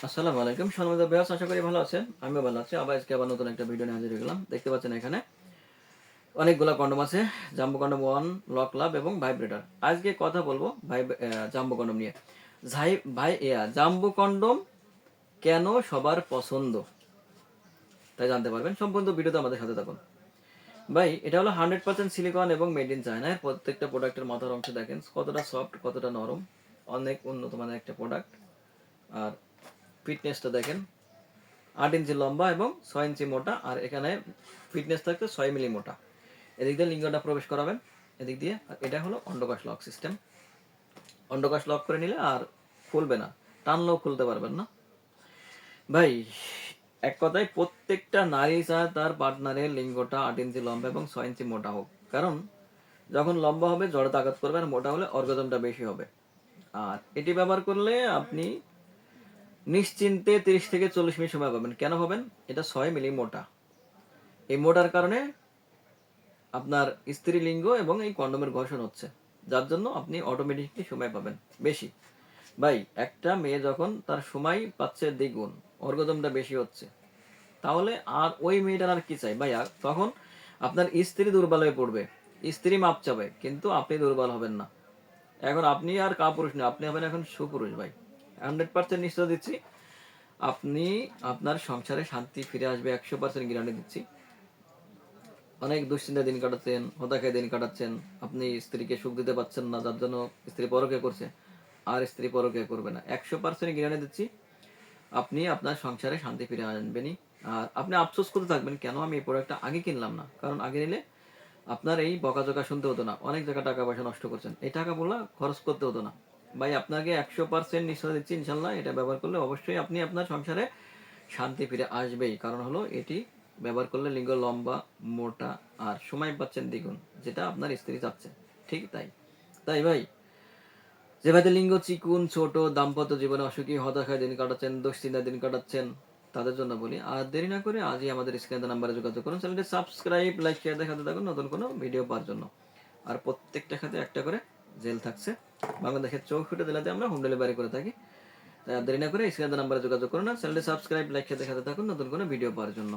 আসসালামু আলাইকুম সম্মানিত ভিউয়ার্স, আশা করি ভালো আছেন। আমিও ভালো আছি। আবার নতুন একটা ভিডিও নিয়ে হাজির হয়ে গেলাম। দেখতে পাচ্ছেন এখানে অনেকগুলা কন্ডম আছে। জাম্বো কন্ডম 1, লক লাভ এবং ভাইব্রেটর। আজকে কথা বলবো জাম্বো কন্ডম নিয়ে। জাম্বো কন্ডম কেন সবার পছন্দ তাই জানতে পারবেন। সম্পূর্ণ ভিডিওতে আমাদের সাথে থাকুন। ভাই, এটা হলো 100% সিলিকন এবং মেড ইন চায়না। প্রত্যেকটা প্রোডাক্টের মাথার অংশ দেখেন কতটা সফট, কতটা নরম। অনেক উন্নত মানের একটা প্রোডাক্ট। আর ফিটনেসটা দেখেন, 8 ইঞ্চি লম্বা এবং 6 ইঞ্চি মোটা। আর এখানে ফিটনেস থাকতে 6 মিলি মোটা। এদিক দিয়ে লিঙ্গটা প্রবেশ করাবেন, এদিক দিয়ে। আর এটা হলো অন্ডকোষ লক সিস্টেম। অন্ডকোষ লক করে নিলে আর খুলবে না, টানলেও খুলতে পারবেন না। ভাই, এক কথায় প্রত্যেকটা নারী চায় তার পার্টনারের লিঙ্গটা 8 ইঞ্চি লম্বা এবং 6 ইঞ্চি মোটা হোক। কারণ যখন লম্বা হবে জড়তা আঘাত করবে, আর মোটা হলে অর্গাজমটা বেশি হবে। আর এটি ব্যবহার করলে আপনি নিশ্চিন্তে 30 থেকে 40 মিনিট সময় পাবেন। কেন পাবেন? এটা 6 মিলি মোটা। এই মোটার কারণে আপনার স্ত্রীলিঙ্গ এবং এই কন্ডোমের ঘর্ষণ হচ্ছে, যার জন্য আপনি অটোমেটিকলি সময় পাবেন বেশি। ভাই, একটা মেয়ে যখন তার সময় পাচ্ছে দ্বিগুণ, অর্গজমটা বেশি হচ্ছে, তাহলে আর ওই মেয়েটার আর কি চাই ভাই? আর তখন আপনার স্ত্রী দুর্বল হয়ে পড়বে, স্ত্রী মাপ চাবে, কিন্তু আপনি দুর্বল হবেন না। এখন আপনি আর কাপুরুষ না, আপনি হবেন এখন সুপুরুষ। ভাই, 100% নিশ্চয় দিচ্ছি, আপনি আপনার সংসারে শান্তি ফিরে আসবে। 100% গ্যারান্টি দিচ্ছি। অনেক দুশ্চিন্তায় দিন কাটাচ্ছেন, হতাশায় দিন কাটাচ্ছেন, আপনি স্ত্রীকে সুখ দিতে পারছেন না, যার জন্য স্ত্রী পরকীয়া করছে। আর স্ত্রী পরকীয়া করবে না। 100% গ্যারান্টি দিচ্ছি, আপনি আপনার সংসারে শান্তি ফিরে আনবেনই। আর আপনি আফসোস করতে থাকবেন, কেন আমি এই প্রোডাক্টটা আগে কিনলাম না। কারণ আগে নিলে আপনার এই বকাঝকা শুনতে হতো না, অনেক জায়গায় টাকা পয়সা নষ্ট করছেন, এই টাকা বলা খরচ করতে হতো না। ভাই, আপনাকে 100% নিশ্চয় দিচ্ছি, ইনশাল্লাহ এটা ব্যবহার করলে অবশ্যই আপনি আপনার সংসারে শান্তি ফিরে আসবেই। কারণ হলো এটি ব্যবহার করলে লিঙ্গ লম্বা, মোটা আর সময় পাচ্ছেন দ্বিগুণ, যেটা আপনার স্ত্রী চাচ্ছে। ঠিক তাই। তাই ভাই, যে ভাইদের লিঙ্গ চিকুন, ছোট, দাম্পত্য জীবনে অসুখী, হতাশায় দিন কাটাচ্ছেন, দুশ্চিন্তায় দিন কাটাচ্ছেন, তাদের জন্য বলি, আর দেরি না করে আজই আমাদের স্ক্রিনে নাম্বারে যোগাযোগ করুন। চ্যানেলটি সাবস্ক্রাইব, লাইক, শেয়ার দেখাতে থাকুন নতুন কোনো ভিডিও পাওয়ার জন্য। আর প্রত্যেকটা খাতে একটা করে জেল থাকছে। বাংলাদেশের 64 জেলাতে আমরা হোম ডেলিভারি করে থাকি। তাই আর দেরি না করে স্ক্রিনে নাম্বারে যোগাযোগ করুন। আর চ্যানেলটি সাবস্ক্রাইব, লাইক, শেয়ার দেখাতে থাকুন নতুন কোনো ভিডিও পাওয়ার জন্য।